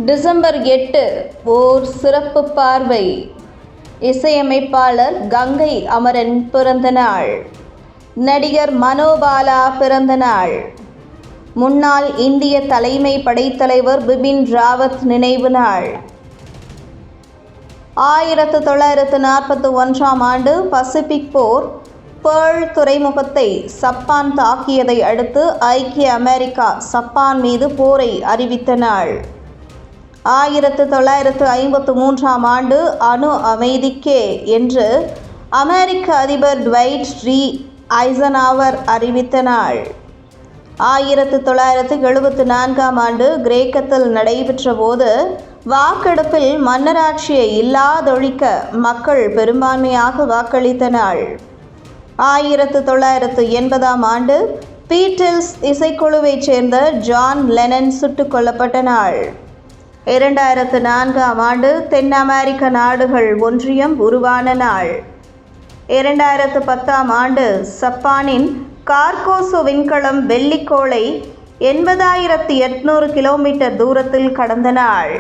December 8 ஓர் சிறப்பு பார்வை. இசையமைப்பாளர் கங்கை அமரன் பிறந்த நாள். நடிகர் மனோபாலா பிறந்த நாள். முன்னாள் இந்திய தலைமை படைத்தலைவர் பிபின் ராவத் நினைவு நாள். 1941ஆம் ஆண்டு பசிபிக் போர் பேர்ல் துறைமுகத்தை சப்பான் தாக்கியதை அடுத்து ஐக்கிய அமெரிக்கா சப்பான் மீது போரை அறிவித்த நாள். 1953ஆம் ஆண்டு அணு அமைதிக்கே என்று அமெரிக்க அதிபர் ட்வைட் டி ஐசன்ஹவர் அறிவித்த நாள். 1974ஆம் ஆண்டு கிரேக்கத்தில் நடைபெற்ற போது வாக்கெடுப்பில் மன்னராட்சியை இல்லாதொழிக்க மக்கள் பெரும்பான்மையாக வாக்களித்த நாள். 1980ஆம் ஆண்டு பீட்டில்ஸ் இசைக்குழுவைச் சேர்ந்த ஜான் லெனன் சுட்டுக் கொல்லப்பட்ட நாள். 2004ஆம் ஆண்டு தென் அமெரிக்க நாடுகள் ஒன்றியம் உருவான நாள். 2010ஆம் ஆண்டு சப்பானின் கார்கோசு விண்கலம் வெள்ளிக்கோளை 80,800 கிலோமீட்டர் தூரத்தில் கடந்த நாள்.